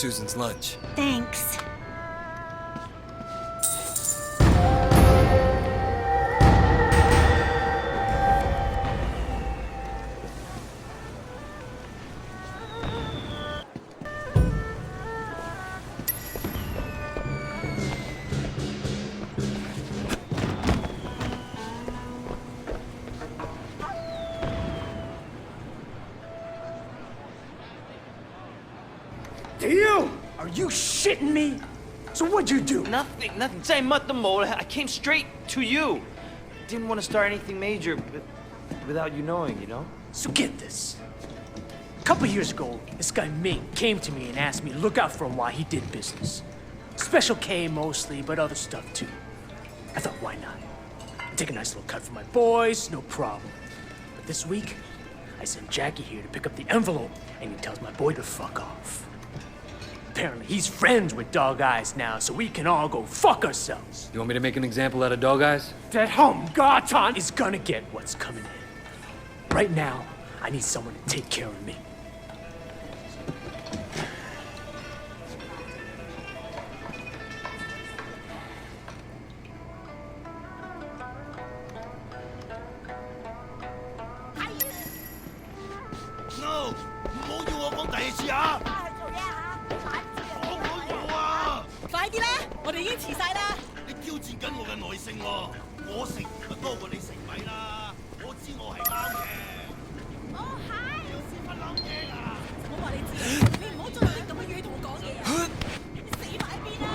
Susan's lunch. Thanks. Damn! Are you shitting me? So what'd you do? Nothing. 真係乜都冇啦. I came straight to you. Didn't want to start anything major, but without you knowing, you know? So get this. A couple years ago, this guy Ming came to me and asked me to look out for him while he did business. Special K mostly, but other stuff too. I thought, why not? I take a nice little cut for my boys, no problem. But this week, I sent Jackie here to pick up the envelope, and he tells my boy to fuck off. Apparently, he's friends with Dog Eyes now, so we can all go fuck ourselves. You want me to make an example out of Dog Eyes? That home Garton is gonna get what's coming in. Right now, I need someone to take care of me. No！ 唔好要我講第二次啊！講我要啊！快啲啦，我哋已經遲晒啦。你挑戰緊我嘅耐性喎，我食咪多過你食米啦，我知我係啱嘅。哦，係。有屎忽諗嘢啊！唔好話你自己，你唔好再用啲咁嘅語同我講嘢啊！你死埋一邊啦！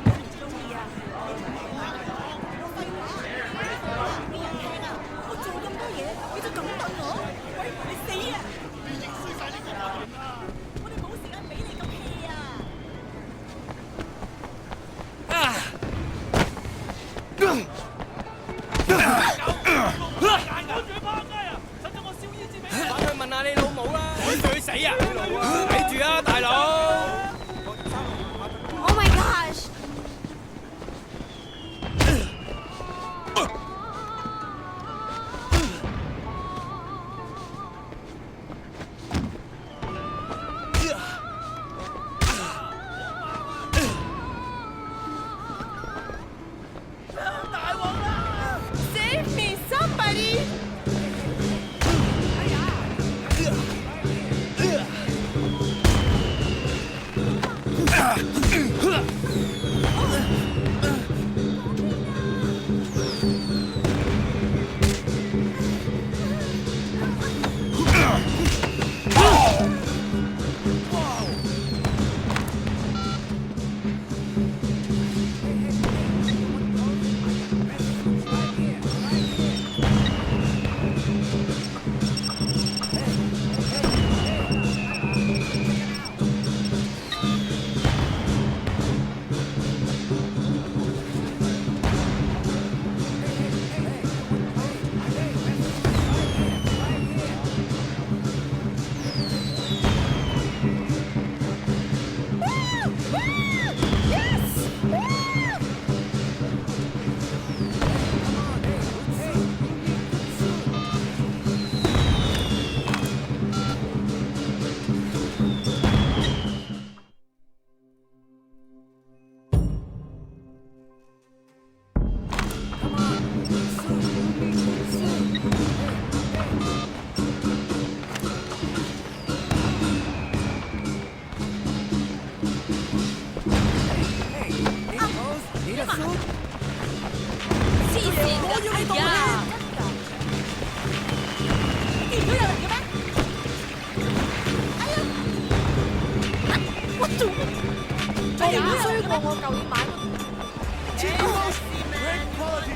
我唔中意啊！廢話，邊人聽啊？我做咁多嘢，你就咁問我？喂，你死啊！你認輸晒呢個人啦！我哋冇時間俾你咁氣啊！返去問下你老母啦，佢最死啊！睇住啊，大佬！ Oh my gosh! Save me, somebody!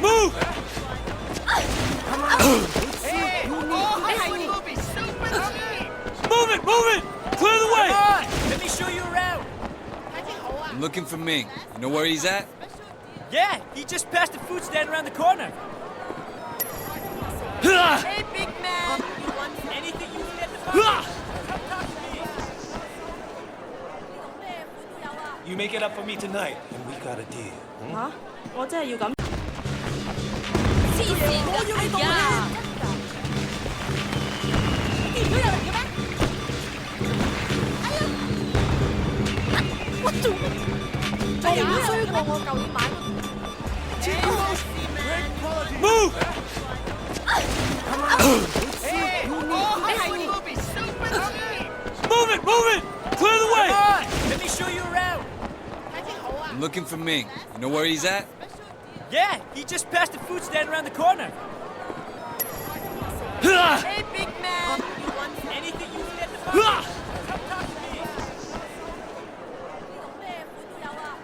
Move! Move it! Clear the way! Let me show you around. I'm looking for Ming. You know where he's at? Yeah, he just passed the food stand around the corner. Hey, big man! Anything you need at the bar? You make it up for me tonight, and we got a deal. 嚇！我真係要咁。黐線㗎！哎呀！見唔到有人嘅咩？哎呀！你唔衰過我舊年買嗰 Move! Move it! Move it! Clear the way! Let me show you around. I'm looking for Ming. You know where he's at? Yeah, he just passed the food stand around the corner. Hey, big man. Anything you need at the bar?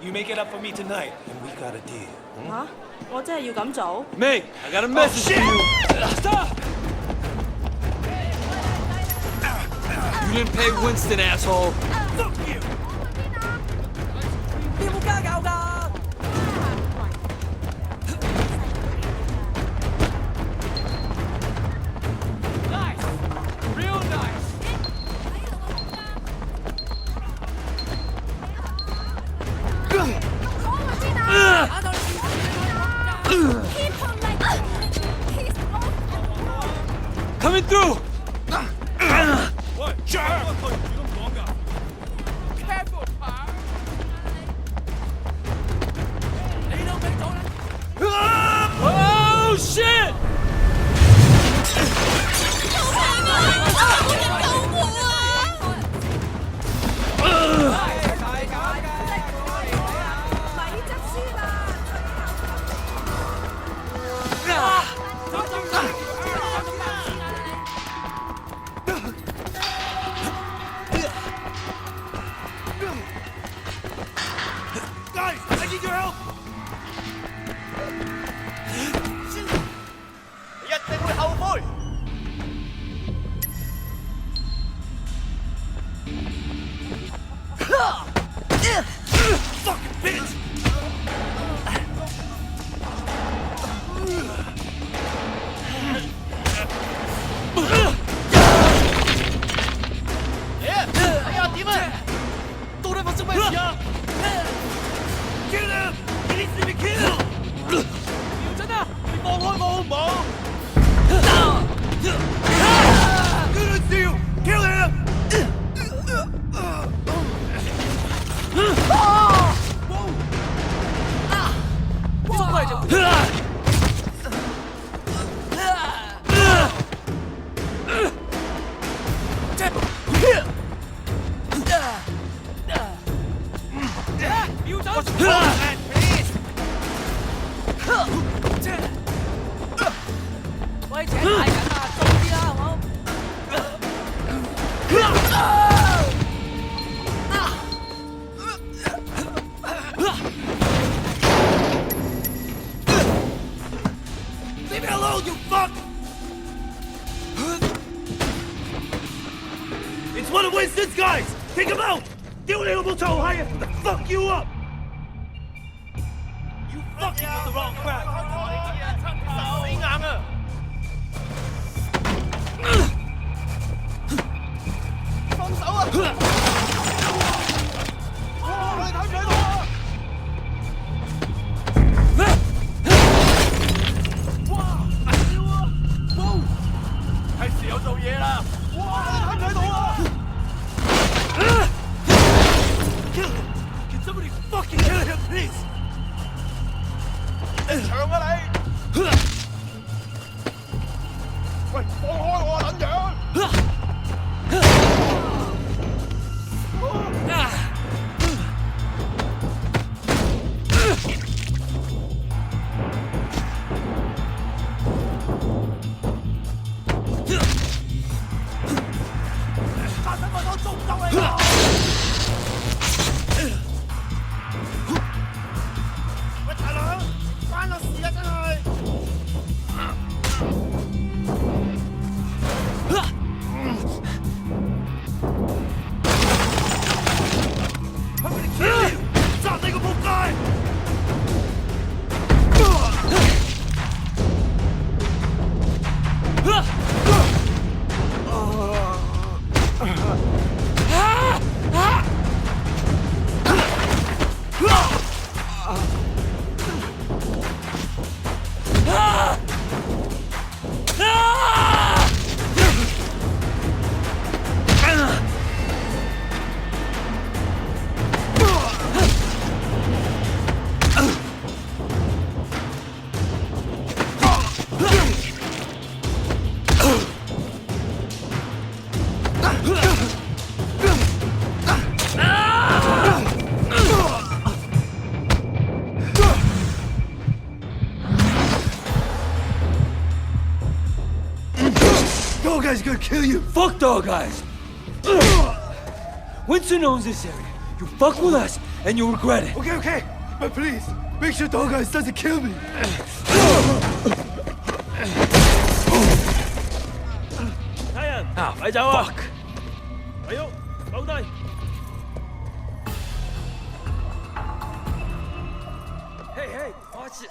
You make it up for me tonight, and we got a deal. 嚇，我真係要咁做？ Ming, I got a message for you. Stop! You didn't pay Winston, asshole. 你有冇家教㗎？ Nice! Real nice! Coming through! Oh, shit! 咪執輸啦！ Guys, I need your help. 一定會後悔。Fucking bitch. 哎呀，點啊？到底發生咩事啊？ Kill him. He needs to be killed. 苗真啊，你放開我好唔好？ Good to see you. Kill him. 喂，請大人啊，重啲啦，好冇？ Leave me alone, you fuck. It's one of Winston's guys. Take him out. 丟你老母臭閪啊 ！Fuck you up. You fucking with the wrong crowd. 死硬啊！ 放手啊！你睇唔睇到啊？哇！屌啊！哇！係時候做嘢啦！哇！你睇唔睇到啊 Can somebody fucking kill him, please? 長啊你！喂，放開我啊，撚樣！ 殺死我都做唔到你啊！喂，大佬，關我事啊，真係！ dog guy's gonna kill you. Fuck dog eyes! Winston owns this area. You fuck with us, and you'll regret it. Okay, okay. But please, make sure dog guys doesn't kill me. 睇人，快走啊！咪喐，留低。Hey, hey, watch it.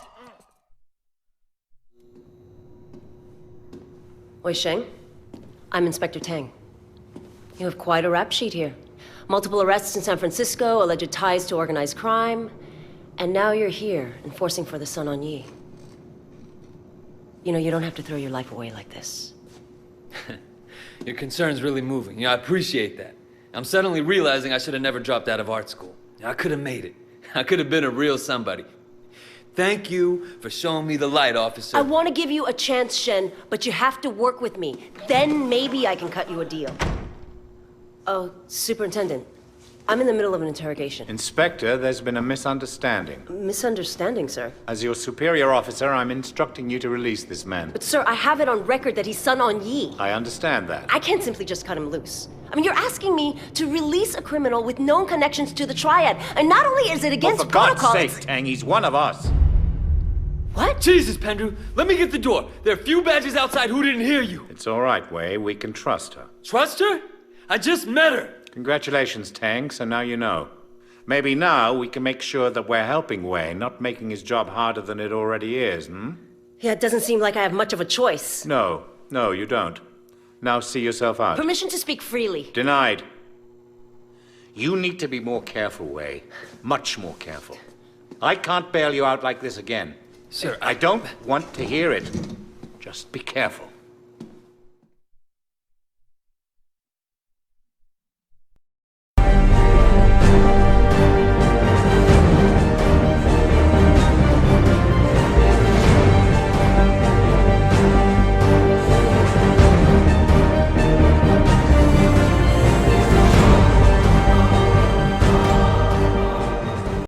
Wei Sheng, I'm Inspector Tang. You have quite a rap sheet here. Multiple arrests in San Francisco, alleged ties to organized crime, and now you're here, enforcing for the Sun On Yi. You know, you don't have to throw your life away like this. Your concern's really moving. I appreciate that. I'm suddenly realizing I should have never dropped out of art school. I could have made it. I could have been a real somebody. Thank you for showing me the light, officer. I want to give you a chance, Shen, but you have to work with me. Then maybe I can cut you a deal. Oh, Superintendent, I'm in the middle of an interrogation. Inspector, there's been a misunderstanding. Misunderstanding, sir. As your superior officer, I'm instructing you to release this man. But sir, I have it on record that he's Sun On Yi. I understand that. I can't simply just cut him loose. I mean, you're asking me to release a criminal with known connections to the Triad, and not only is it against For God's protocol, sake, Tang, he's one of us. What? Jesus, Pendrew, let me get the door. There are few badges outside who didn't hear you. It's all right, Wei. We can trust her. Trust her? I just met her. Congratulations, Tang, so now you know. Maybe now we can make sure that we're helping Wei, not making his job harder than it already is, hmm? Yeah, it doesn't seem like I have much of a choice. No, you don't. Now see yourself out. Permission to speak freely. Denied. You need to be more careful, Wei. Much more careful. I can't bail you out like this again. Sir, I don't want to hear it. Just be careful.